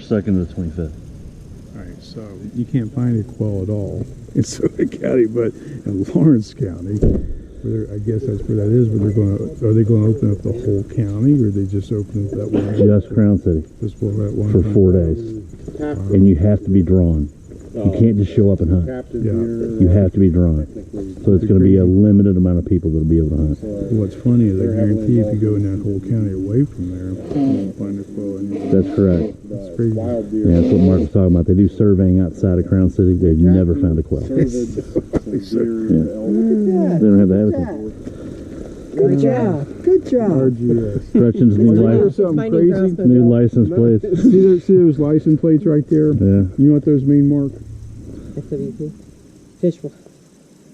2nd to the 25th. All right, so you can't find a quail at all in Soda County, but in Lawrence County, where I guess that's where that is. Where are they going to open up the whole county, or they just open up that one? Just Crown City. Just for that one. For 4 days, and you have to be drawn. You can't just show up and hunt. Yeah. You have to be drawn. So it's going to be a limited amount of people that'll be able to hunt. What's funny is I guarantee if you go in that whole county away from there, you won't find a quail anywhere. That's correct. That's crazy. Yeah, that's what Mark was talking about. They do surveying outside of Crown City. They've never found a quail. Yeah. They don't have the habitat. Good job. Good job. Gretchen's new license. Something crazy. New license plates. See those license plates right there? Yeah. You know what those mean, Mark? SWP. Fish.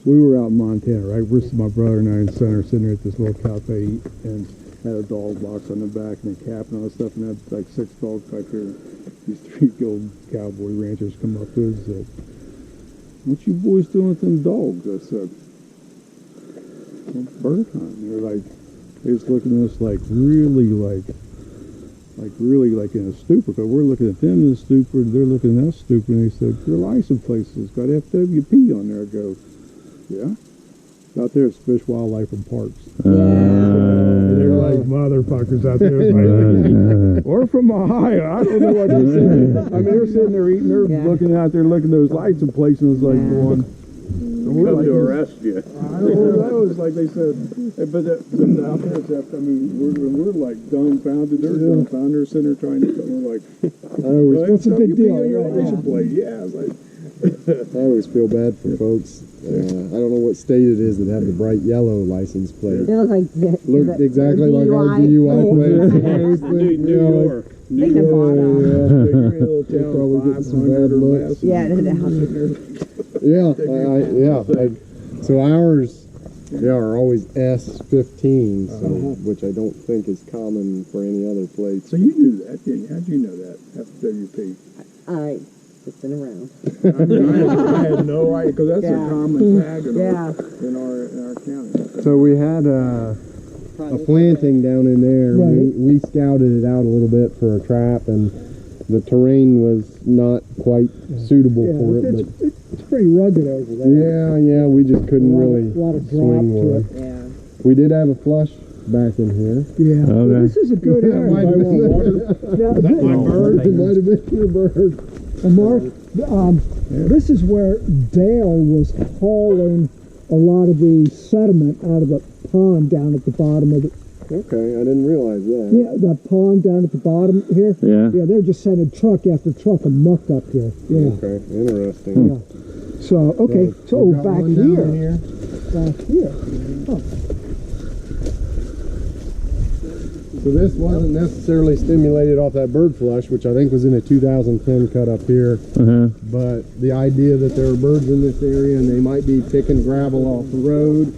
We were out in Montana, right? My brother and I and son are sitting there at this little cafe and had a dog box on the back and a cap and all that stuff, and had like 6 dogs back there. These 3 old cowboy ranchers come up to us and said, "What you boys doing with them dogs?" I said, "Well, bird hunting." They're just looking at us really in a stupor, because we're looking at them in a stupor, and they're looking at us stupid, and they said, "Your license plate has got FWP on there." I go, "Yeah? Out there it's Fish, Wildlife, and Parks." And they're like motherfuckers out there. Or from Ohio. I don't know what they're saying. I mean, they're sitting there eating, they're looking out there, looking at those license plates, and it's like going, come to arrest you. I don't know. It's like they said, but out there, it's, I mean, we're like dumbfounded. They're dumbfounded. They're sitting there trying to, we're like, what's the big deal? Right? Yeah, like. I always feel bad for folks. I don't know what state it is that have the bright yellow license plate. It looks like Look exactly like our DUI plate. New York. They can bought them. They'll probably get some bad looks. Yeah, So ours, are always S15, which I don't think is common for any other plates. So you knew that, didn't you? How'd you know that? FWP. It's been around. I had no idea, because that's a common tag in our county. So we had a planting down in there. Right. We scouted it out a little bit for a trap, and the terrain was not quite suitable for it. But It's pretty rugged over there. yeah, we just couldn't really A lot of drop swing to one. it. Yeah. We did have a flush back in here. Yeah. Okay. Well, this is a good area. Might have been Now, it might have been your bird. And Mark, this is where Dale was hauling a lot of the sediment out of the pond down at the bottom of it. Okay, I didn't realize that. Yeah, that pond down at the bottom here. Yeah. Yeah, they're just sending truck after truck of muck up here. Yeah. Okay, interesting. Yeah. So, okay, so we've got back one down here. Back here. Oh. So this wasn't necessarily stimulated off that bird flush, which I think was in a 2010 cut up here. But the idea that there are birds in this area and they might be picking gravel off the road,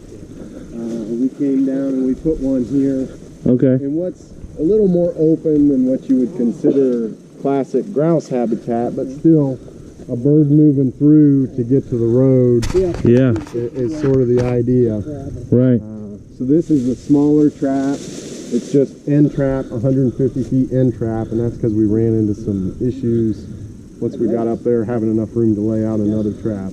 we came down and we put one here. Okay. And what's a little more open than what you would consider classic grouse habitat, but still a bird moving through to get to the road Yeah. is sort of the idea. Right. So this is a smaller trap. It's just end trap, 150 feet end trap, and that's because we ran into some issues once we got up there having enough room to lay out another trap.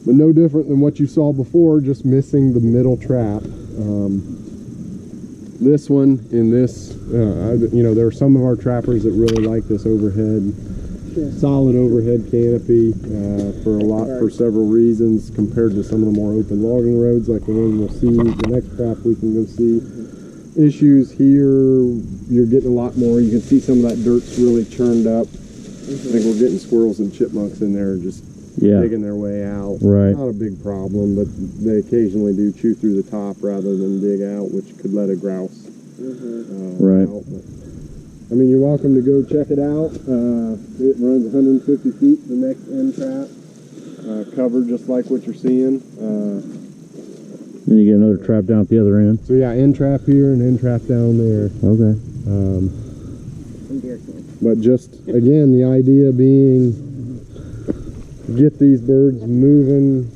But no different than what you saw before, just missing the middle trap. This one in this, there are some of our trappers that really like this overhead, solid overhead canopy for several reasons compared to some of the more open logging roads like the one we'll see, the next trap we can go see. Issues here, you're getting a lot more. You can see some of that dirt's really churned up. I think we're getting squirrels and chipmunks in there just digging their way out. Right. Not a big problem, but they occasionally do chew through the top rather than dig out, which could let a grouse Right. out. But, I mean, you're welcome to go check it out. It runs 150 feet, the next end trap. Covered just like what you're seeing. Then you get another trap down at the other end. So yeah, end trap here and end trap down there. Okay. But just, again, the idea being get these birds moving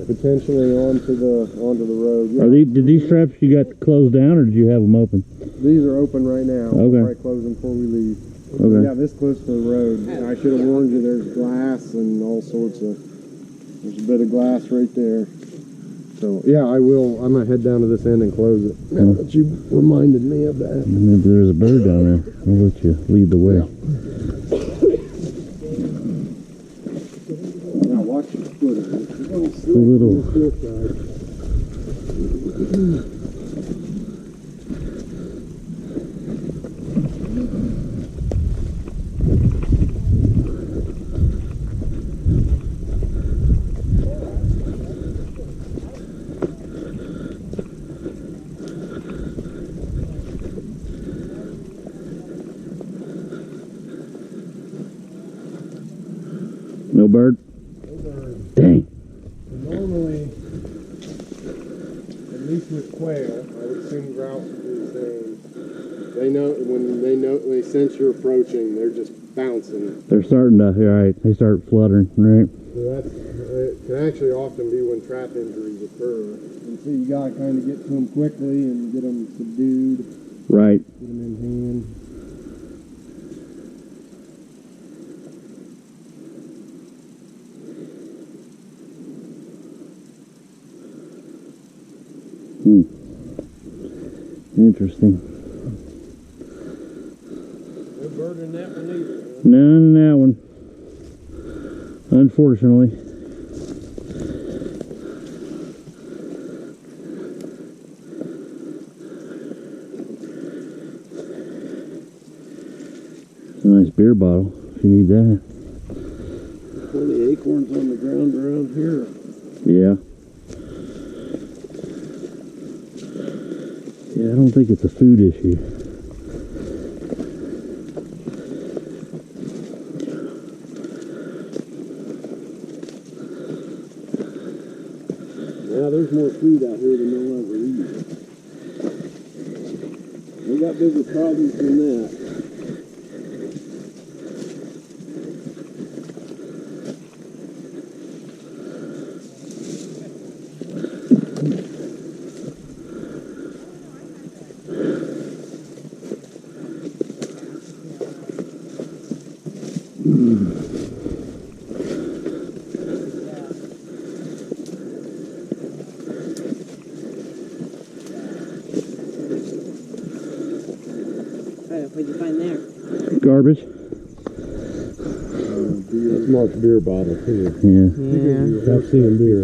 potentially onto the road. Yeah. Did these traps you got closed down, or did you have them open? These are open right now. Okay. We'll probably close them before we leave. Okay. Yeah, this close to the road. I should have warned you. There's glass and all sorts of. There's a bit of glass right there. So yeah, I will. I'm gonna head down to this end and close it. Now that you reminded me of that. Maybe there's a bird down there. I'll let you lead the way. Now watch your foot. It's a little. No bird? No bird. Dang. Normally, at least with quail, I would assume grouse would do the same. They sense you're approaching, they're just bouncing. They're starting to, right, they start fluttering, right? So it can actually often be when trap injuries occur. And so you gotta kind of get to them quickly and get them subdued, Right. get them in hand. Interesting. No bird in that one either. None in that one. Unfortunately. It's a nice beer bottle if you need that. Plenty of acorns on the ground around here. Yeah. Yeah, I don't think it's a food issue. Yeah, there's more food out here than they'll ever eat. We got bigger problems than that. What'd you find there? Garbage? That's Mark's beer bottle too. Yeah. Yeah, I've seen beer.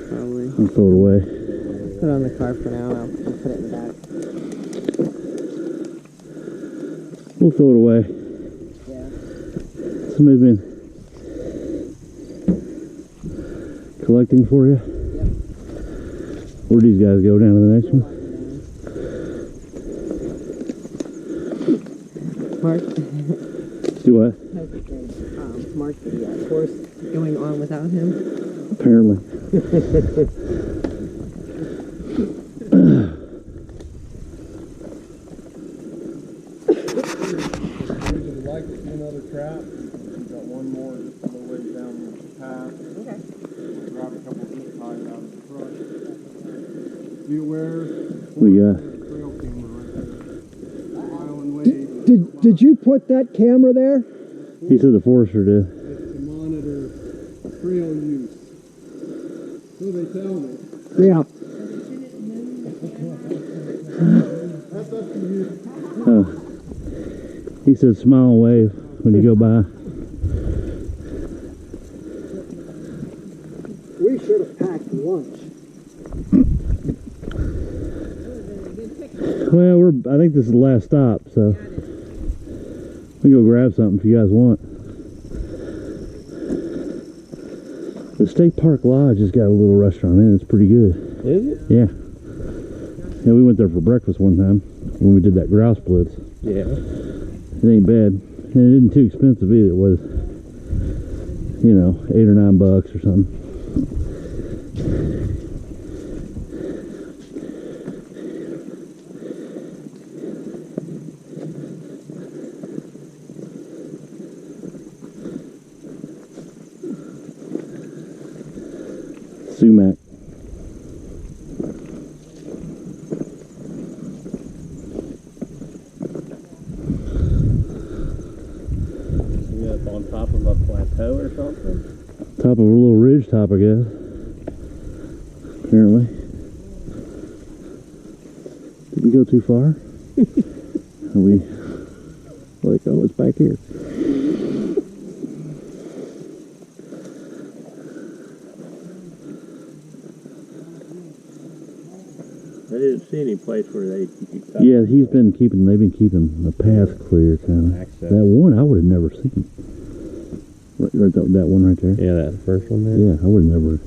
probably. I'll throw it away. Put it on the car for now. I'll put it in the back. We'll throw it away. Yeah. Somebody's been collecting for you? Yep. Where'd these guys go? Down to the next one? Mark, Do what? Mark the course going on without him. Apparently. Would you like to see another trap? We've got one more just a little ways down the path. Okay. We'll grab a couple of zip ties out of the truck. Be aware. We got. Trail camera right there. Island Wave. Did you put that camera there? He said the forester did. It's to monitor trail use. So they tell me. Yeah. That's up to you. He said smile and wave when you go by. We should have packed lunch. Well, I think this is the last stop, so we can go grab something if you guys want. The State Park Lodge has got a little restaurant in it. It's pretty good. Is it? Yeah. Yeah, we went there for breakfast one time when we did that grouse blitz. Yeah. It ain't bad. And it isn't too expensive either. It was, you know, $8 or $9 or something. Sumac. Up on top of a plateau or something? Top of a little ridge top, I guess. Apparently. Didn't go too far. We like, oh, it's back here. I didn't see any place where they Yeah, they've been keeping the path clear, kind of. access. That one I would have never seen. Right, that one right there. Yeah, that first one there. Yeah, I would have never.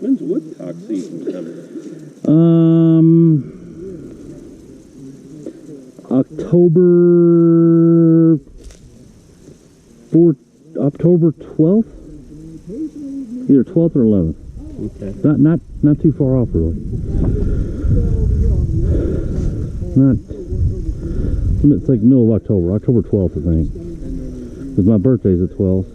When's woodcock season coming? October 12th? Either 12th or 11th. Okay. Not too far off, really. Not. It's like middle of October. October 12th, I think. Because my birthday's the 12th.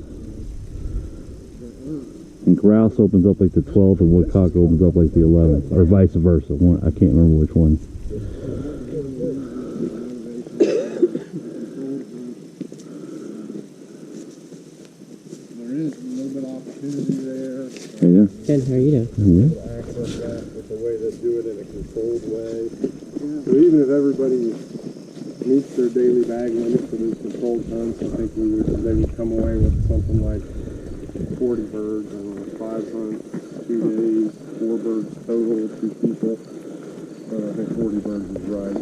And grouse opens up like the 12th, and woodcock opens up like the 11th, or vice versa. I can't remember which one. There is a little bit of opportunity there. Hey there. Ken, how are you doing? Yeah. Access that with the way they do it in a controlled way. So even if everybody meets their daily bag limit for those controlled hunts, I think they would come away with something like 40 birds on 5 hunts, 2 days, 4 birds total, 2 people. I think 40 birds is right.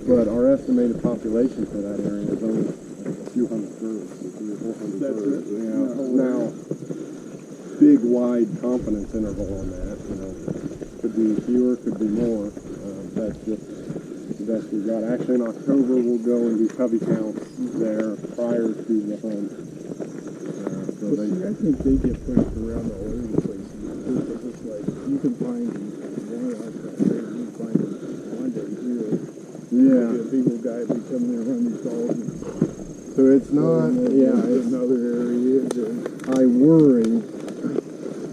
But our estimated population for that area is only a few hundred birds, 300 or 400 birds. Now, big, wide confidence interval on that. Could be fewer, could be more. That's just the best we've got. Actually, in October, we'll go and do cubby counts there prior to the hunt. I think they get placed around all over the place. It's just like, you can find one of us, you can find one day here. Yeah. A big old guy be coming there running these dogs. So it's not, It's another area. I worry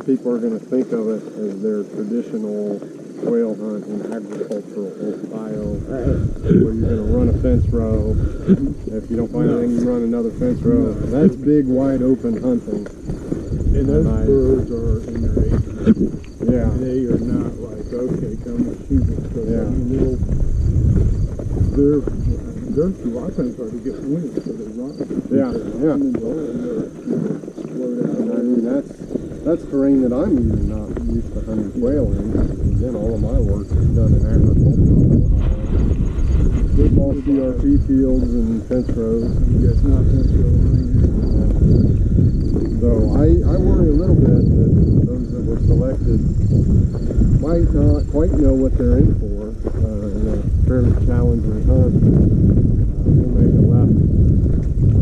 people are going to think of it as their traditional quail hunt in agricultural Ohio, where you're going to run a fence row. If you don't find anything, you run another fence row. That's big, wide open hunting. And those birds are in their age. Yeah. They are not like, okay, come and shoot me. Yeah. I mean, their a lot of times hard to get wind, so they run. Yeah. And they're slow down. And I mean, that's terrain that I'm even not used to hunting quail in. Again, all of my work is done in agricultural Ohio. Small CRP fields and fence rows. It's not fence row hunting. So I worry a little bit that those that were selected might not quite know what they're in for in a fairly challenging hunt. We'll make a left.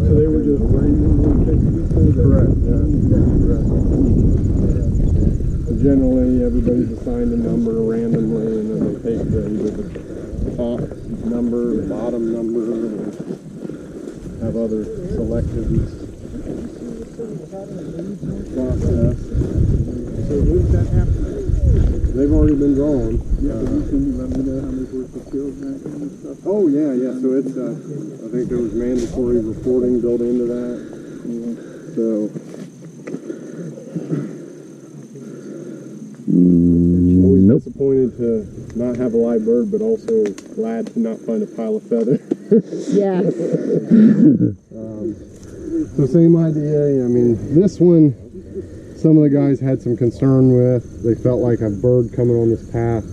So they were just randomly picking people? Correct, yeah. Correct. So generally, everybody's assigned a number randomly, and then they take either the top number, the bottom number, or have other selected process. So when's that happening? They've already been drawn. Yeah, but you can let me know how many birds were killed and that kind of stuff. Oh yeah. So it's I think there was mandatory reporting built into that. So always Nope. disappointed to not have a live bird, but also glad to not find a pile of feathers. Yes. So same idea. I mean, this one, some of the guys had some concern with. They felt like a bird coming on this path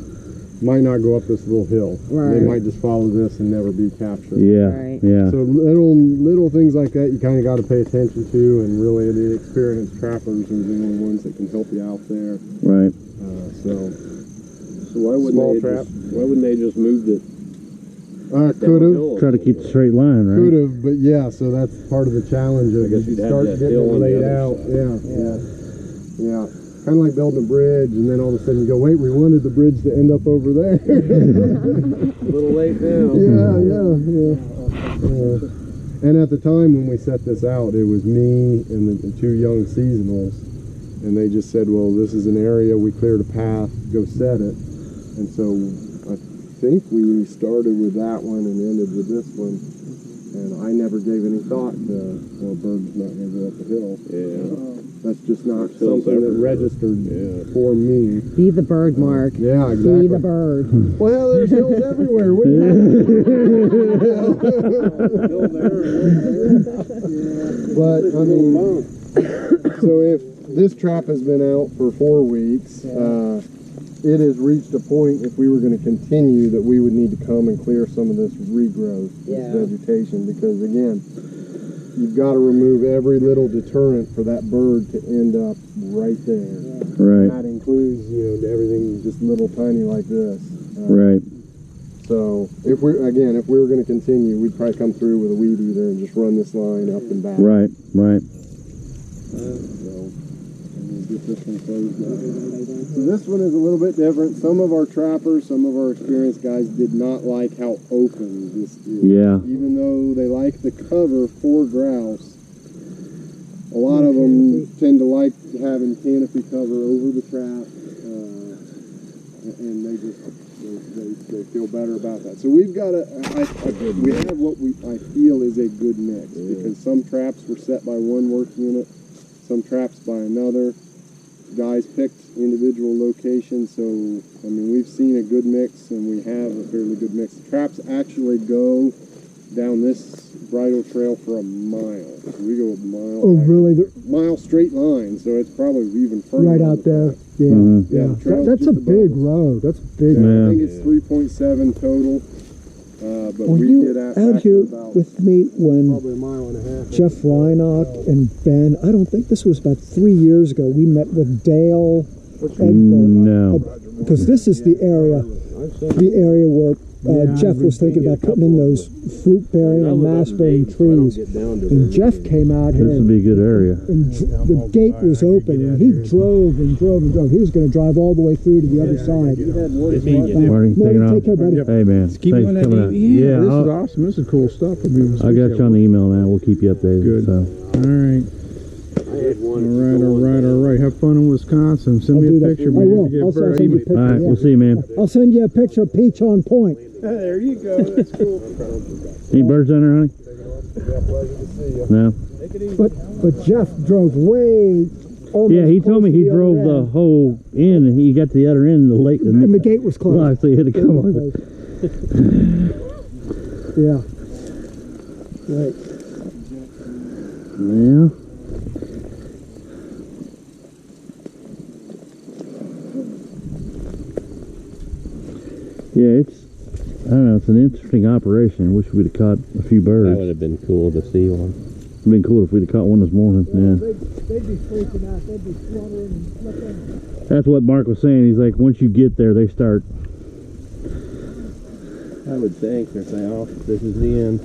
might not go up this little hill. Right. They might just follow this and never be captured. Yeah. Right. Yeah. So little things like that you kind of got to pay attention to, and really the experienced trappers are the only ones that can help you out there. Right. So why wouldn't they just move it? could have. Try to keep the straight line, right? Could have, but yeah, so that's part of the challenge of I guess you you'd have start that getting hill it on the laid other out. side. Yeah. kind of like building a bridge, and then all of a sudden you go, wait, we wanted the bridge to end up over there. A little late now. Yeah. And at the time when we set this out, it was me and the two young seasonals, and they just said, well, this is an area, we cleared a path, go set it. And so I think we started with that one and ended with this one. And I never gave any thought to, well, bird's not going to go up the hill. Yeah. That's just not something that registered for me. Be the bird, Mark. Yeah, exactly. Be the bird. Well, there's hills everywhere. What do you But, I mean, so if this trap has been out for 4 weeks, it has reached a point, if we were going to continue, that we would need to come and clear some of this regrowth, this vegetation, because again, you've got to remove every little deterrent for that bird to end up right there. Right. And that includes, you know, everything just little tiny like this. Right. So if we were going to continue, we'd probably come through with a weed eater and just run this line up and back. Right. Right. Get this one closed up. So this one is a little bit different. Some of our trappers, some of our experienced guys did not like how open this is. Yeah. Even though they like the cover for grouse, a lot of them tend to like having canopy cover over the trap, and they feel better about that. So we've got we have what I feel is a good mix, because some traps were set by one work unit, some traps by another. Guys picked individual locations, so I mean we've seen a good mix, and we have a fairly good mix. The traps actually go down this bridle trail for a mile. So we go a mile. Oh, really? Mile straight line, so it's probably even further. Right out there. Yeah. Mm-hmm. Yeah. That's a big road. That's big. Yeah. I think it's 3.7 total. But Were we you did ask out here about with me when probably a mile and a half. Jeff Reinach and Ben, I don't think this was about 3 years ago, we met with Dale No. because this is the area where Jeff was thinking about putting in those fruit-bearing and mass-bearing trees. And Jeff came out here, This would be a good area. and the gate was open, and he drove and drove and drove. He was going to drive all the way through to the other side. Marty, take it off. Take care, buddy. Hey, man. Thanks for coming out. Yeah, This is awesome. This is cool stuff. I got you on the email now. We'll keep you updated. Good. So. All right. All right. Have fun in Wisconsin. Send I'll me do a that. picture, I man. will. If you I'll get bird, send you a picture. All right, yeah. we'll see you, man. I'll send you a picture of Peach on Point. There you go. That's cool. Any birds down there, honey? Yeah, pleasure to see you. No. But Jeff drove way. Yeah, he told me he drove the whole end, and he got to the other end of the lake, And the gate was closed. Well, so he had to come on. Yeah. Right. Yeah. Yeah, I don't know, it's an interesting operation. Wish we'd have caught a few birds. That would have been cool to see one. It'd been cool if we'd have caught one this morning. Yeah. They'd be freaking out. They'd be fluttering and flipping. That's what Mark was saying. He's like, once you get there, they start. I would think they're saying, oh, this is the end.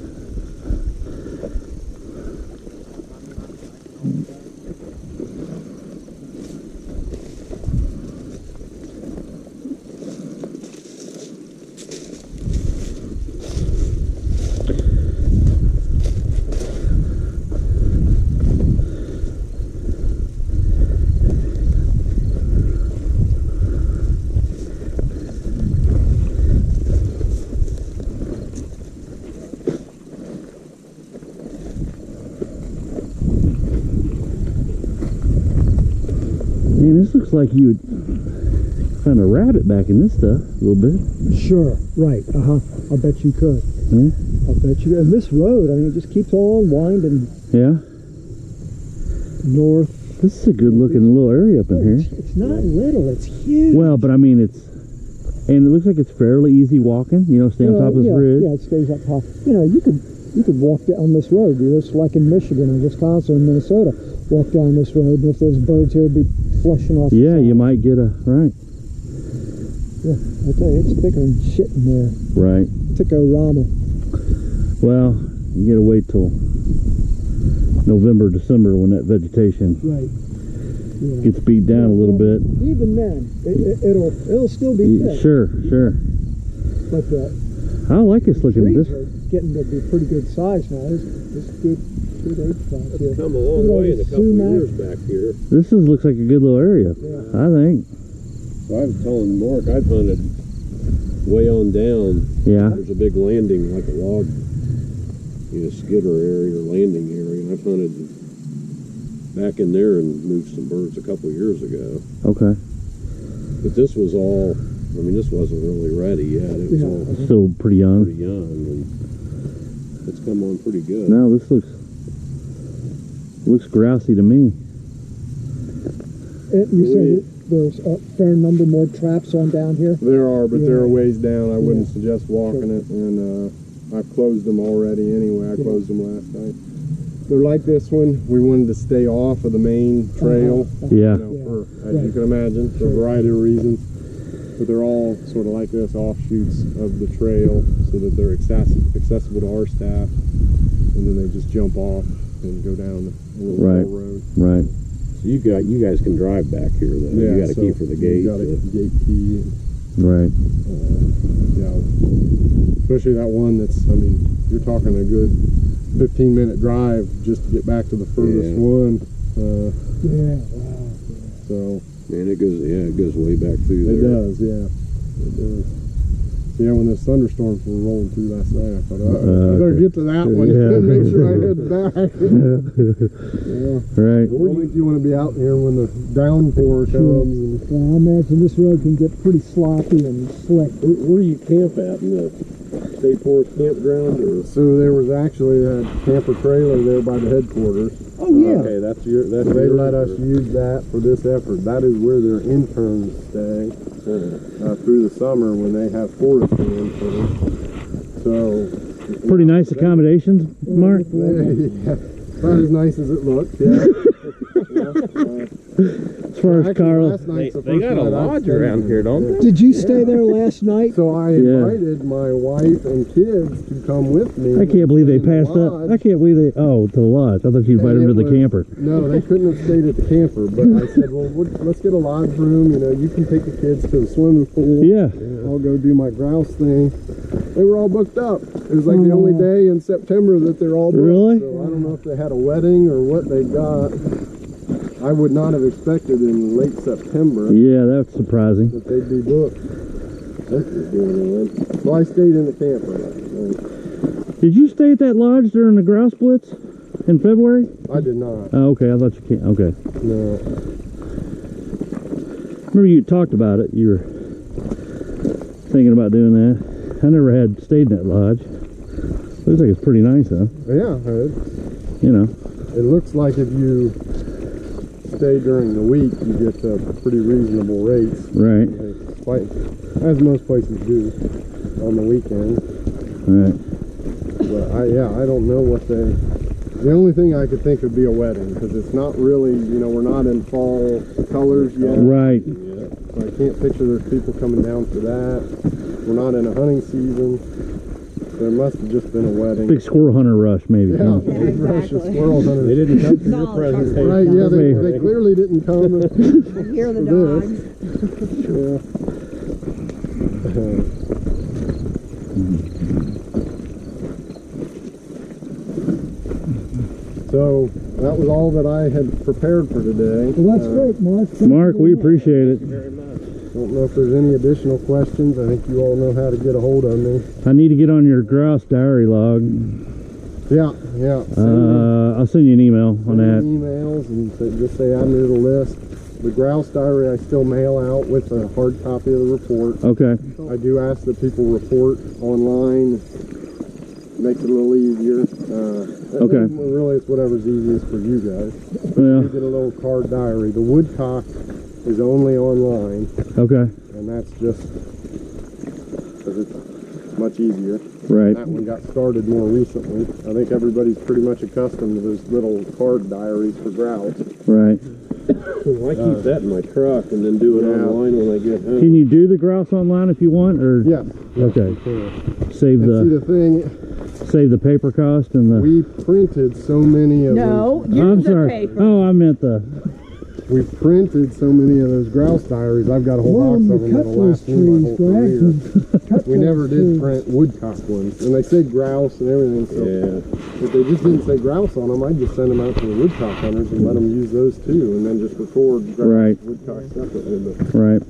Man, this looks like you would find a rabbit back in this stuff a little bit. Sure. Right. I bet you could. Yeah. I bet you. And this road, I mean, it just keeps on winding Yeah. north. This is a good looking little area up in here. It's not little. It's huge. Well, but I mean, and it looks like it's fairly easy walking, you know, stay on top of this ridge. Yeah, it stays up top. You know, you could walk down this road. You know, it's like in Michigan or Wisconsin or Minnesota. Walk down this road, and if there's birds here, it'd be flushing off. Yeah, you might get a, right. Yeah, I tell you, it's thicker than shit in there. Right. Tickorama. Well, you gotta wait till November, December when that vegetation. Right. gets beat down a little bit. Even then, it'll still be thick. Sure. But the I like this looking. trees This are getting to be pretty good size now. This good age class here. Come a long way in a couple of years back here. looks like a good little area. I think. So I was telling Mark, I hunted way on down. Yeah. There's a big landing, like a log, skidder area or landing area. And I've hunted back in there and moved some birds a couple of years ago. Okay. But this was all, this wasn't really ready yet. It was all Still pretty young. pretty young, and it's come on pretty good. No, this looks grousey to me. You said there's a fair number more traps on down here? There are, but they're a ways down. I wouldn't suggest walking it, and I've closed them already anyway. I closed them last night. They're like this one. We wanted to stay off of the main trail. Yeah. For, as you can imagine, for a variety of reasons. But they're all sort of like this, offshoots of the trail, so that they're accessible to our staff, and then they just jump off and go down a little road. Right. So you guys can drive back here, though. Yeah, You got a key for the gate. You got a gate key. Right. Especially that one that's, you're talking a good 15-minute drive just to get back to the furthest one. So. Man, it goes way back through there. It does, yeah. It does. Yeah, when the thunderstorms were rolling through last night, I thought, I better get to that one and make sure I head back. Right. I don't think you want to be out here when the downpour comes. And Well, I imagine this road can get pretty sloppy and slick. Where do you camp at? In the State Forest campground? Or? so there was actually a camper trailer there by the headquarters. Oh, yeah. Okay, that's They let us use that for this effort. That is where their interns stay through the summer when they have forestry interns. So Pretty nice accommodations, Mark. not as nice as it looks. Yeah. As far as Carl. They got a lodge around here, don't they? Did you stay there last night? So I invited my wife and kids to come with me. I can't believe they in the passed up. lodge. I can't believe they. Oh, to the lodge. I thought you invited them to the camper. No, they couldn't have stayed at the camper. But I said, well, let's get a lodge room. You can take the kids to the swimming pool. Yeah. I'll go do my grouse thing. They were all booked up. It was like the only day in September that they're all booked. Really? So I don't know if they had a wedding or what they got. I would not have expected in late September Yeah, that's surprising. that they'd be booked. So I stayed in the camper last night. Did you stay at that lodge during the grouse blitz in February? I did not. Oh, okay. I thought you can't. Okay. No. Remember you talked about it. You were thinking about doing that. I never had stayed in that lodge. Looks like it's pretty nice, though. Yeah, it looks like if you stay during the week, you get pretty reasonable rates. Right. Quite, as most places do on the weekend. Right. But I don't know what the only thing I could think would be a wedding, because it's not really, we're not in fall colors yet. Right. So I can't picture there's people coming down for that. We're not in a hunting season. There must have just been a wedding. Big squirrel hunter rush, maybe. Yeah, Yeah, big rush of exactly. squirrel hunters. They didn't come to your Solid presentation. Right, yeah, they clearly didn't come. Hear the For dogs. Yeah. So that was all that I had prepared for today. Well, that's great, Mark. Thank Mark, you we very much. appreciate it. Don't know if there's any additional questions. I think you all know how to get a hold of me. I need to get on your grouse diary log. Yeah. I'll send you an email on Send me that. emails and just say I'm near the list. The grouse diary I still mail out with a hard copy of the report. Okay. I do ask that people report online. Makes it a little easier. Okay. Really, it's whatever's easiest for you guys. Well, You get a little card diary. The woodcock is only online, okay. and that's just because it's much easier. Right. That one got started more recently. I think everybody's pretty much accustomed to those little card diaries for grouse. Right. Well, I keep that in my truck and then do it online when I get home. Can you do the grouse online if you want, or Yeah. okay? Sure. Save And see, the the thing, paper cost and the. we printed so many of No, I'm use the sorry. paper. Oh, I meant the. we printed so many of those grouse diaries. I've got a whole box of them that'll last me my whole career. We never did print woodcock ones, and they said grouse and everything. So if they just didn't say grouse on them, I'd just send them out to the woodcock hunters and let them use those too, and then just record grouse and woodcock separately. But Right.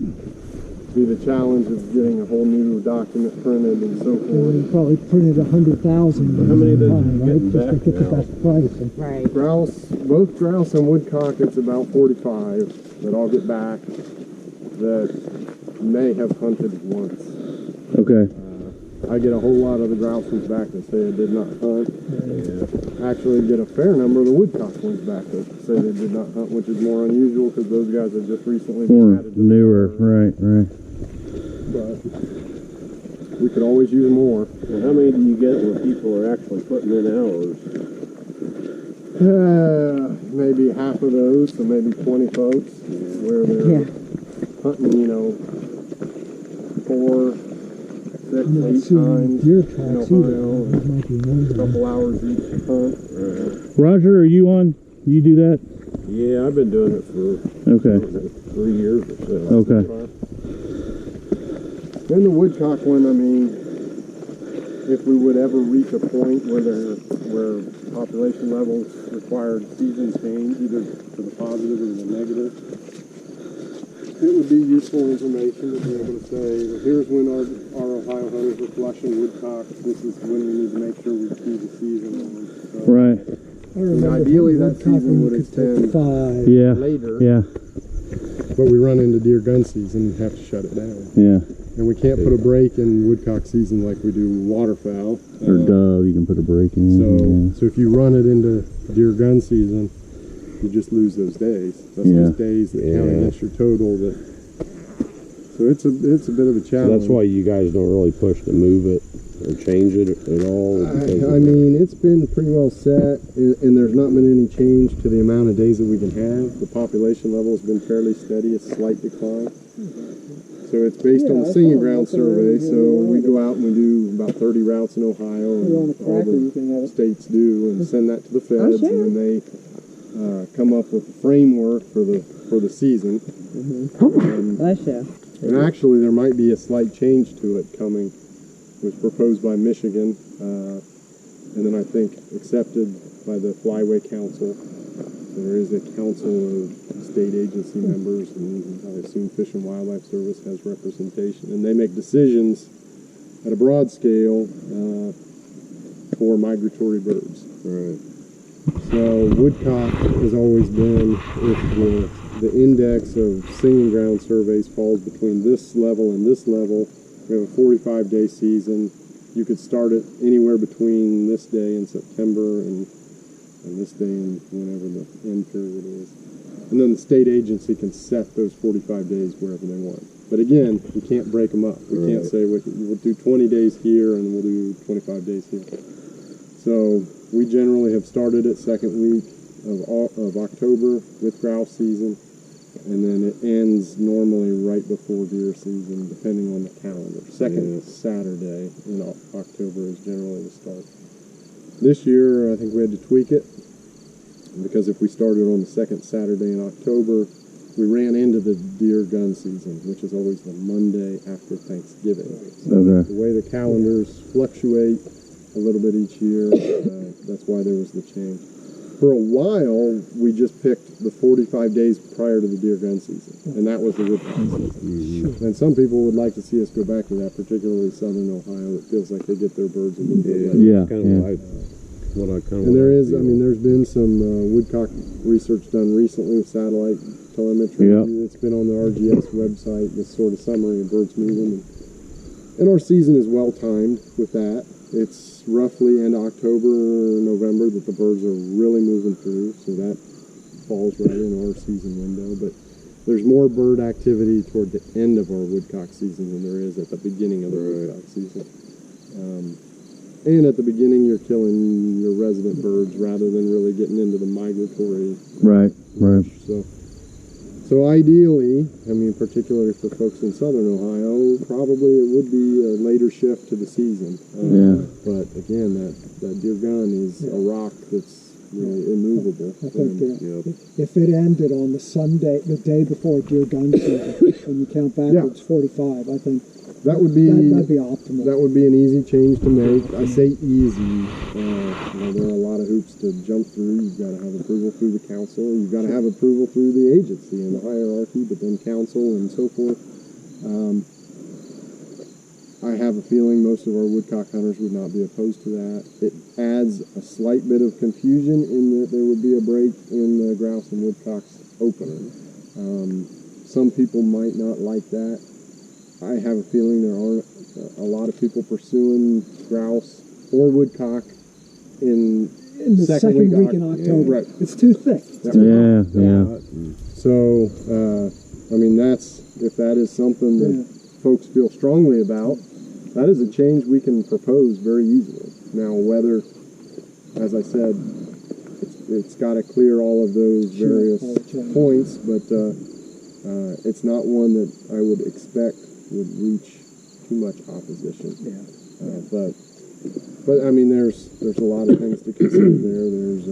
be the challenge of getting a whole new document printed and so forth. We probably printed 100,000. How many of those are you right? getting Just to back get the now? best price. Right. Grouse, both grouse and woodcock, it's about 45 that I'll get back that may have hunted once. Okay. I get a whole lot of the grouse ones back that say they did not hunt. Actually get a fair number of the woodcock ones back that say they did not hunt, which is more unusual because those guys have just recently been More added to the newer. herd. Right. But we could always use more. And how many do you get where people are actually putting in hours? Maybe half of those, so maybe 20 folks, where they're hunting, 4, 6, 8 times Deer in tracks Ohio, either. and That might be one a of them. couple hours each hunt. Roger, are you on? You do that? Yeah, I've been doing it for Okay. 3 years or so. Okay. And the woodcock one, I mean, if we would ever reach a point where population levels required season change, either to the positive or the negative, it would be useful information to be able to say, well, here's when our Ohio hunters are flushing woodcocks. This is when we need to make sure we see the season on them. So, Right. I remember ideally that woodcock season when would you could take extend 5. Yeah. later, Yeah. but we run into deer gun season and have to shut it down. Yeah. And we can't put a break in woodcock season like we do waterfowl. Or dove, you can put a break in. So if you run it into deer gun season, you just lose those days. That's Yeah. those days that count against your total. So it's a bit of a So challenge. that's why you guys don't really push to move it or change it at all? I mean, it's been pretty well set, and there's not been any change to the amount of days that we can have. The population level has been fairly steady, a slight decline. So it's based on the singing ground survey. So we go out and we do about 30 routes in Ohio, and all the states do, and send that to the feds, and then they come up with a framework for the season. Bless you. And actually, there might be a slight change to it coming. It was proposed by Michigan, and then I think accepted by the Flyway Council. There is a council of state agency members, and I assume Fish and Wildlife Service has representation, and they make decisions at a broad scale for migratory birds. Right. So woodcock has always been, if the index of singing ground surveys falls between this level and this level, we have a 45-day season. You could start it anywhere between this day in September and this day in whenever the end period is. And then the state agency can set those 45 days wherever they want. But again, we can't break them up. We can't say we'll do 20 days here and we'll do 25 days here. So we generally have started at second week of October with grouse season, and then it ends normally right before deer season, depending on the calendar. Second Saturday in October is generally the start. This year, I think we had to tweak it, because if we started on the second Saturday in October, we ran into the deer gun season, which is always the Monday after Thanksgiving. So Okay. the way the calendars fluctuate a little bit each year, that's why there was the change. For a while, we just picked the 45 days prior to the deer gun season, and that was the woodcock season. And some people would like to see us go back to that, particularly southern Ohio. It feels like they get their birds a little bit later. Yeah. And there's been some woodcock research done recently with satellite telemetry. Yeah. It's been on the RGS website, this sort of summary of birds moving. And our season is well timed with that. It's roughly end October, November that the birds are really moving through, so that falls right in our season window. But there's more bird activity toward the end of our woodcock season than there is at the beginning of the woodcock season. And at the beginning, you're killing your resident birds rather than really getting into the migratory. Right. So ideally, I mean, particularly for folks in southern Ohio, probably it would be a later shift to the season. But again, that deer gun is a rock that's really immovable. I think Yep. if it ended on the Sunday, the day before deer gun season, and you count backwards 45, I think that would be that'd be optimal. That would be an easy change to make. I say easy. There are a lot of hoops to jump through. You've got to have approval through the council. You've got to have approval through the agency and the hierarchy, but then council and so forth. I have a feeling most of our woodcock hunters would not be opposed to that. It adds a slight bit of confusion in that there would be a break in the grouse and woodcock's opener. Some people might not like that. I have a feeling there aren't a lot of people pursuing grouse or woodcock in in the second week in October. Right. It's too thick. Yeah. So, I mean, if that is something that folks feel strongly about, that is a change we can propose very easily. Now, whether, as I said, it's got to clear all of those various points, but it's not one that I would expect would reach too much opposition. But I mean, there's a lot of things to consider there. There's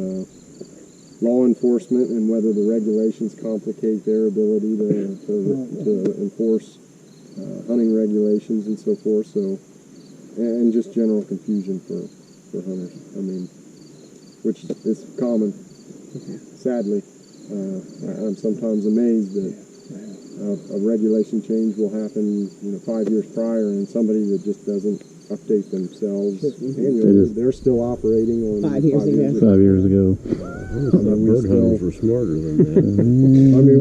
law enforcement and whether the regulations complicate their ability to enforce hunting regulations and so forth. So, and just general confusion for hunters. I mean, which is common. Sadly, I'm sometimes amazed that a regulation change will happen, 5 years prior, and somebody that just doesn't update themselves annually, they're still operating on 5 years ago. 5 years ago. I thought bird hunters were smarter than that. I mean,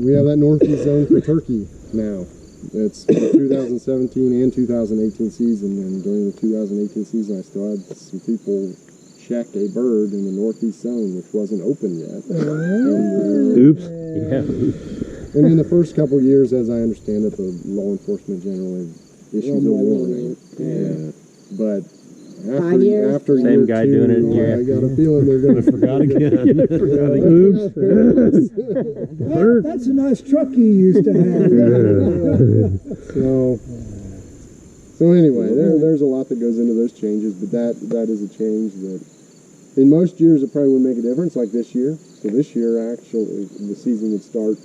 we have that northeast zone for turkey now. It's the 2017 and 2018 season, and during the 2018 season, I still had some people check a bird in the northeast zone, which wasn't open yet. Oops. Yeah. And in the first couple of years, as I understand it, the law enforcement generally issues a warning. But after Same year guy two, doing it, I got a feeling they're going to Forgot again. Oops. That's a nice truck you used to have. So anyway, there's a lot that goes into those changes, but that is a change that in most years it probably wouldn't make a difference, like this year. So this year, actually, the season would start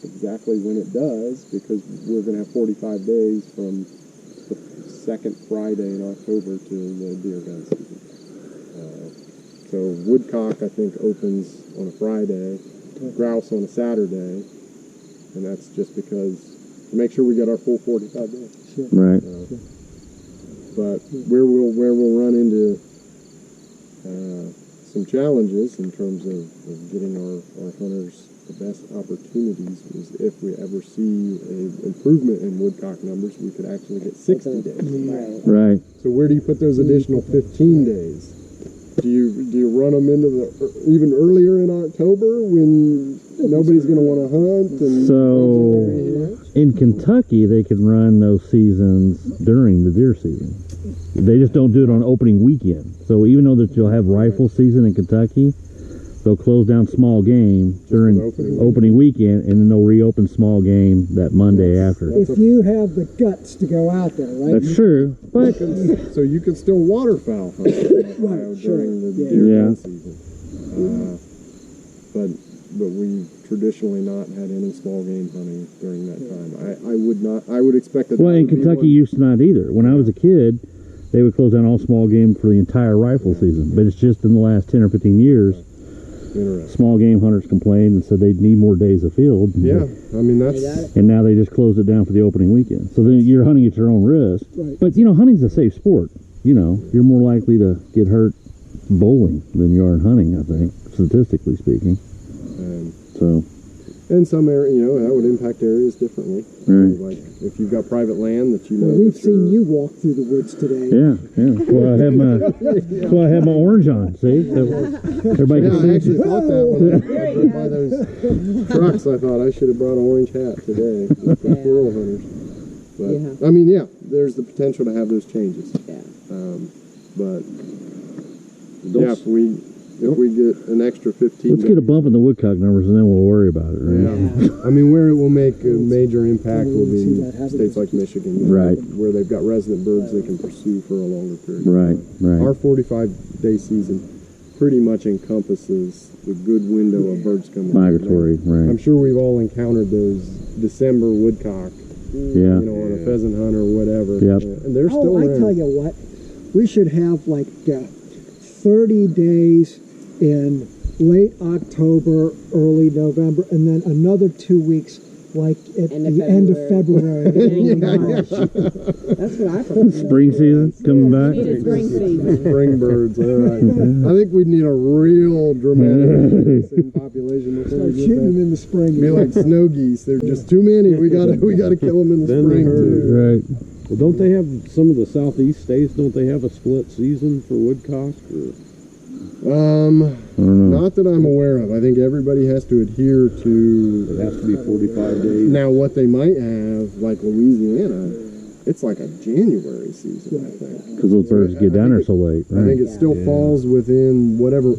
exactly when it does, because we're going to have 45 days from the second Friday in October to the deer gun season. So woodcock, I think, opens on a Friday, grouse on a Saturday, and that's just because to make sure we get our full 45 days. Right. But where we'll run into some challenges in terms of getting our hunters the best opportunities is if we ever see an improvement in woodcock numbers, we could actually get 60 days. Right. So where do you put those additional 15 days? Do you run them into even earlier in October when nobody's going to want to hunt? So in Kentucky, they can run those seasons during the deer season. They just don't do it on opening weekend. So even though that you'll have rifle season in Kentucky, they'll close down small game during opening weekend, and then they'll reopen small game that Monday after. If you have the guts to go out there, right? That's true, but so you can still waterfowl hunt in Ohio during the deer gun season. But we've traditionally not had any small game hunting during that time. I would expect that. Well, in Kentucky used to not either. When I was a kid, they would close down all small game for the entire rifle season. But it's just in the last 10 or 15 years, small game hunters complained and said they'd need more days of field. Yeah, I mean that's. And now they just closed it down for the opening weekend. So then you're hunting at your own risk. Right. But hunting's a safe sport. You're more likely to get hurt bowling than you are in hunting, I think, statistically speaking. So. In some area, that would impact areas differently. Right. Like if you've got private land that you know. Well, we've seen you walk through the woods today. Yeah. Well, I have my orange on. See, everybody can see. I actually thought that when I drove by those trucks. I thought I should have brought an orange hat today for squirrel hunters. But I mean, there's the potential to have those changes. But if we get an extra 15 Let's get a bump in the woodcock numbers, and then we'll worry about it, right? I mean, where it will make a major impact will be in states like Michigan, right, where they've got resident birds they can pursue for a longer period. Right. Our 45-day season pretty much encompasses the good window of birds coming in. Migratory, right. I'm sure we've all encountered those December woodcock, Yeah. you know, on a pheasant hunt or whatever. Yep. And they're still Oh, I around. tell you what, we should have like 30 days in late October, early November, and then another 2 weeks like at End of the end of February. Beginning of Yeah. March. That's what I prefer. Spring season coming back. We need a spring season. Spring birds, all right. I think we'd need a real dramatic increase in population before Start we get shooting them that. in the spring. Be like snow geese. They're just too many. We gotta kill them in the Then they spring hurt. too. Right. Well, don't they have some of the southeast states? Don't they have a split season for woodcock? Or? I don't know. Not that I'm aware of. I think everybody has to adhere to. It has to be 45 days. Now, what they might have, like Louisiana, it's like a January season, I think. Because those birds get down there so late, I think right? it still falls within whatever.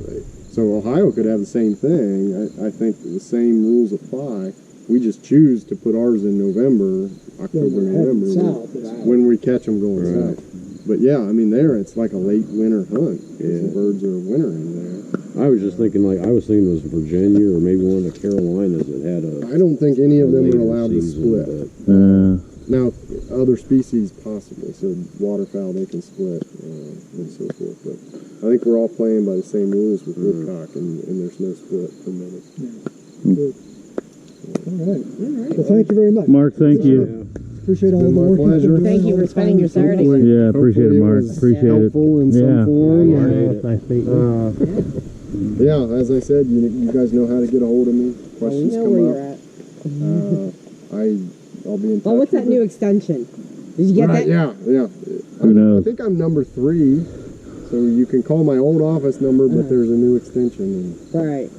So Ohio could have the same thing. I think the same rules apply. We just choose to put ours in November, October, heading November, south. when we catch them going Right. south. But yeah, I mean, there it's like a late winter hunt. 'Cause Yeah. the birds are wintering there. I was just thinking, it was Virginia or maybe one of the Carolinas that had a. I don't think any of them are later allowed to season, split. but- Now, other species possibly, so waterfowl they can split and so forth. But I think we're all playing by the same rules with woodcock, and there's no split permitted. All right. Well, thank you very much. Mark, thank you. Appreciate all been the my work you've been pleasure. doing, Thank you all for the spending time your you've put Saturday. into it. Yeah, appreciate it, Hopefully Mark. was Appreciate it. helpful in Yeah. some form. Nice meeting you. Yeah, as I said, you guys know how to get a hold of me. We Questions know come where up. you're at. I'll be in touch. Oh, what's that with new you. extension? Did you get Right, that? yeah. Who knows? I think I'm number 3, so you can call my old office number, but there's a new extension. All right.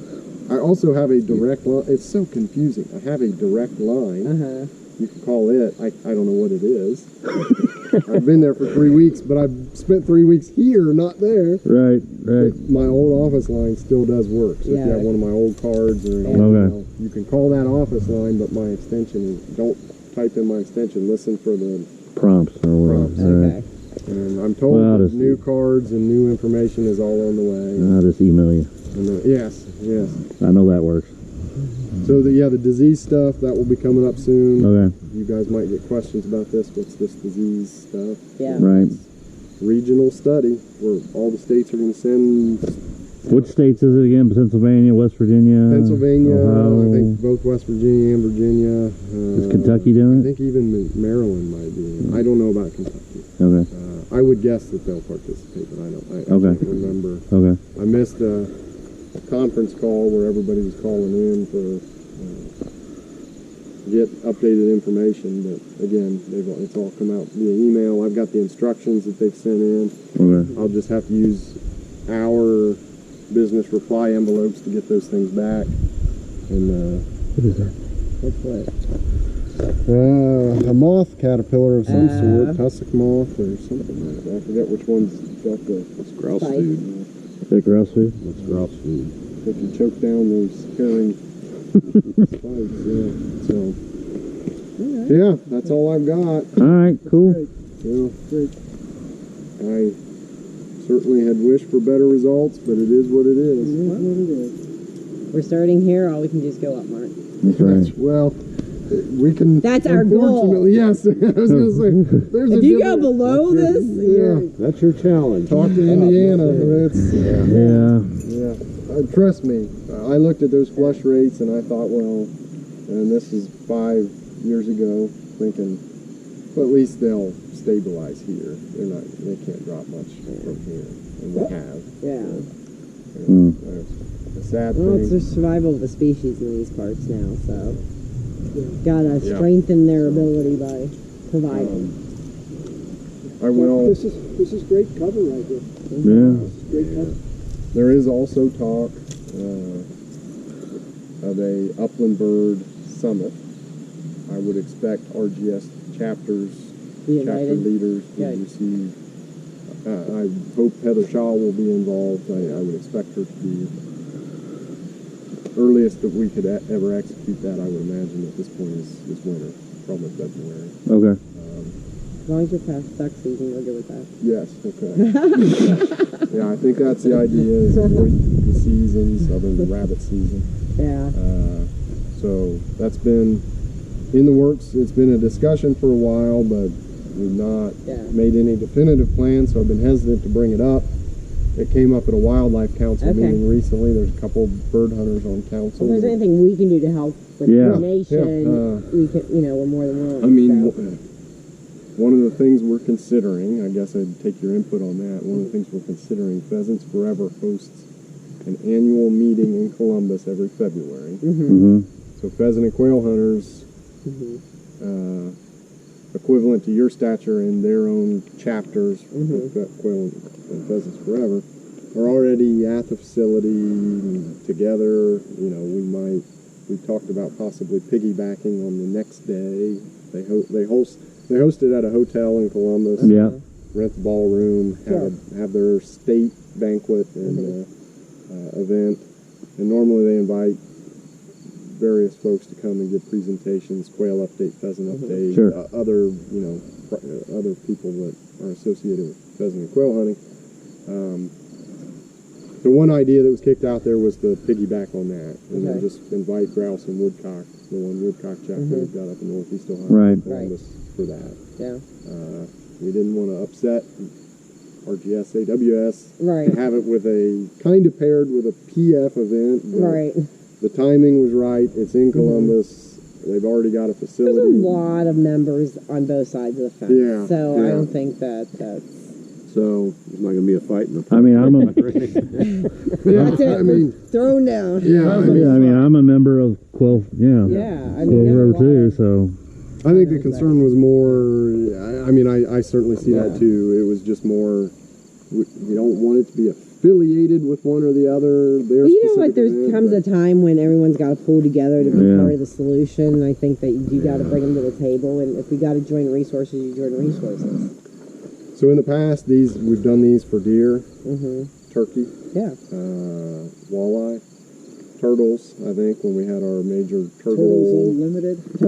And I also have a direct line. It's so confusing. I have a direct line. Uh-huh. You can call it. I don't know what it is. I've been there for 3 weeks, but I've spent 3 weeks here, not there. Right, right. My old office line still does work. So if Yeah. you have one of my old cards or Okay. you can call that office line, but my extension is, don't type in my extension. Listen for the, Prompts or whatever. Prompts. Right. Okay. and I'm told Well, that just- new cards and new information is all on the way. I'll just email you. Yes. I know that works. So the disease stuff, that will be coming up soon. Okay. You guys might get questions about this. What's this disease stuff? Yeah. Right. Regional study where all the states are going to send. Which states is it again? Pennsylvania, West Virginia, Pennsylvania, Ohio. I think both West Virginia and Virginia. Is Kentucky doing I it? think even Maryland might be. I don't know about Kentucky. Okay. I would guess that they'll participate, but I don't. I Okay. can't remember. Okay. I missed a conference call where everybody was calling in for get updated information. But again, it's all come out via email. I've got the instructions that they've sent in. Okay. I'll just have to use our business reply envelopes to get those things back. And What is that? What's what? a moth caterpillar of some Uh. sort, tussock moth or something like that. I forget which one's got the. It's grouse Bite. food. Big grouse food? It's grouse food. If you choke down those hairy spikes, yeah. So, yeah, that's all I've got. All right, cool. Yeah. I certainly had wished for better results, but it is what it is. We're starting here. All we can do is go up, Mark. That's right. Well, we can. That's our goal. unfortunately, yes. I was going to say, there's a If you go difference. below this, Yeah. That's your challenge. Talk to Indiana. It's, Yeah. yeah. Trust me, I looked at those flush rates and I thought, well, and this is 5 years ago, thinking, well, at least they'll stabilize here. They can't drop much from here, and they have. yeah. Mm. The sad Well, it's thing. the survival of the species in these parts now, so gotta Yeah. strengthen their ability by providing. I will. This is great cover right here. Yeah. Great cover. There is also talk of a upland bird summit. I would expect RGS chapter United. leaders to Good. receive. I hope Heather Shaw will be involved. I would expect her to be. Earliest that we could ever execute that, I would imagine at this point is winter, probably February. Okay. long as you're past duck season, we're good with that. Yes, okay. Yeah, I think that's the idea, is avoid the seasons other than the rabbit season. Yeah. So that's been in the works. It's been a discussion for a while, but we've not made any definitive plans, so I've been hesitant to bring it up. It came up at a wildlife council meeting recently. There's a couple bird hunters on council. If there's anything we can do to help with information, we can, you know, we're more than willing. I mean, one of the things we're considering, I guess I'd take your input on that. One of the things we're considering, Pheasants Forever hosts an annual meeting in Columbus every February. So pheasant and quail hunters, equivalent to your stature in their own chapters, Quail and Pheasants Forever, are already at the facility together. You know, we talked about possibly piggybacking on the next day. They host it at a hotel in Columbus. Yeah. Rent the ballroom, have their state banquet and event, and normally they invite various folks to come and give presentations, quail update, pheasant update, other other people that are associated with pheasant and quail hunting. The one idea that was kicked out there was to piggyback on that, and then just invite grouse and woodcock, the one woodcock chapter we've got up in Northeast Ohio, Columbus, for that. We didn't want to upset RGS, AWS, to have it with a kind of paired with a PF event. The timing was right. It's in Columbus. They've already got a facility. There's a lot of members on both sides of the fence. So I don't think that's... So there's not going to be a fight in the I mean, I'm a I mean, thrown down. I mean, I'm a member of Quail. I mean, Quail Row too. So I think the concern was more. I mean, I certainly see that too. It was just more. You don't want it to be affiliated with one or the other. Well, you know what? There comes a time when everyone's got to pull together to be part of the solution. I think that you got to bring them to the table, and if we got to join resources, you join resources. So in the past, we've done these for deer, turkey, walleye, turtles. I think when we had our major turtle Unlimited. I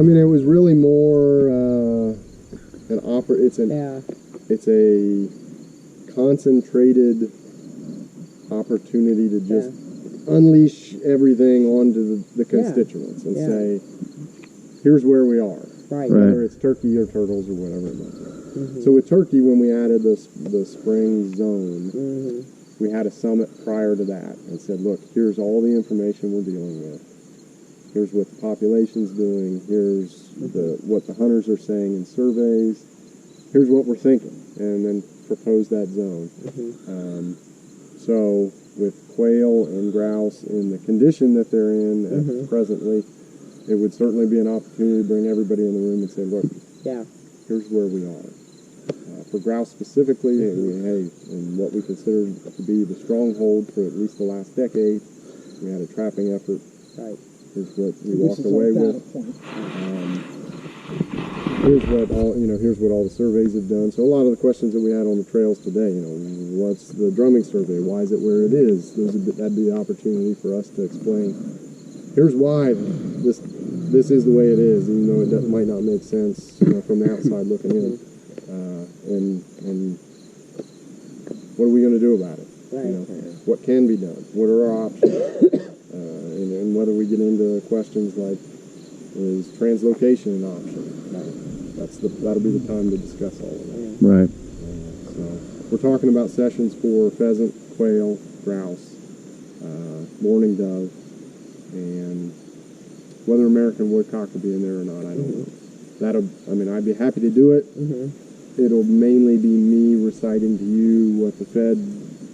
mean, it was really more It's a concentrated opportunity to just unleash everything onto the constituents and say, here's where we are. Whether it's turkey or turtles or whatever it might be. So with turkey, when we added the spring zone, we had a summit prior to that and said, look, here's all the information we're dealing with. Here's what the population's doing. Here's what the hunters are saying in surveys. Here's what we're thinking. And then propose that zone. So with quail and grouse in the condition that they're in presently, it would certainly be an opportunity to bring everybody in the room and say, look, here's where we are. For grouse specifically, and what we consider to be the stronghold for at least the last decade, we had a trapping effort. Here's what we walked away with. Here's what all the surveys have done. So a lot of the questions that we had on the trails today, what's the drumming survey? Why is it where it is? That'd be the opportunity for us to explain. Here's why this is the way it is, even though it might not make sense from the outside looking in. And what are we going to do about it? What can be done? What are our options? And whether we get into questions like, is translocation an option? That'll be the time to discuss all of that. So we're talking about sessions for pheasant, quail, grouse, mourning dove, and whether American woodcock will be in there or not, I don't know. I'd be happy to do it. It'll mainly be me reciting to you what the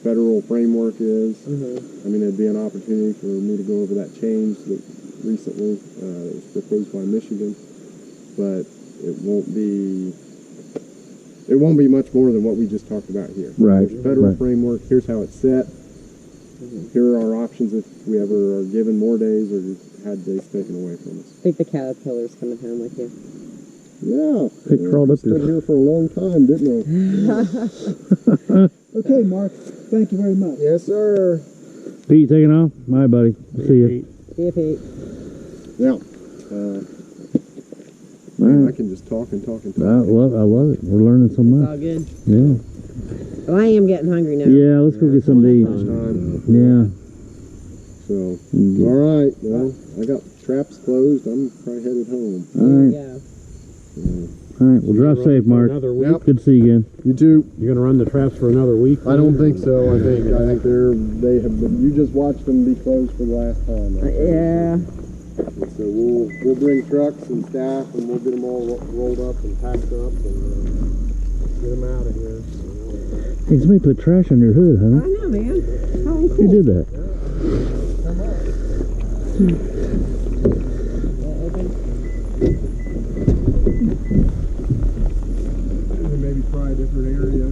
federal framework is. I mean, it'd be an opportunity for me to go over that change that recently was proposed by Michigan, but it won't be much more than what we just talked about here. There's a federal framework. Here's how it's set. Here are our options if we ever are given more days or had days taken away from us. I think the caterpillar's coming home with you. Yeah, they crawled up here for a long time, didn't they? Okay, Mark. Thank you very much. Yes, sir. Pete taking off. Bye, buddy. See you. See you, Pete. Yeah. All Man, I right. can just talk and talk and I talk. love it. We're learning so It's much. all good. Yeah. Well, I am getting hungry now. Yeah, let's go get something to eat. Time. Yeah. So, Mm. all right. Well, I got traps closed. I'm probably headed home. All right. Yeah. All right. Well, drive safe, Mark. Another week. Yep. Good to see you again. You too. You're gonna run the traps for another week? I don't think so. I think they have been. You just watched them be closed for the last time. I think. Yeah. So we'll bring trucks and staff and we'll get them all rolled up and packed up and get them out of here. Hey, somebody put trash on your hood, I huh? know, man. How Who cool. did that? Maybe try a different area.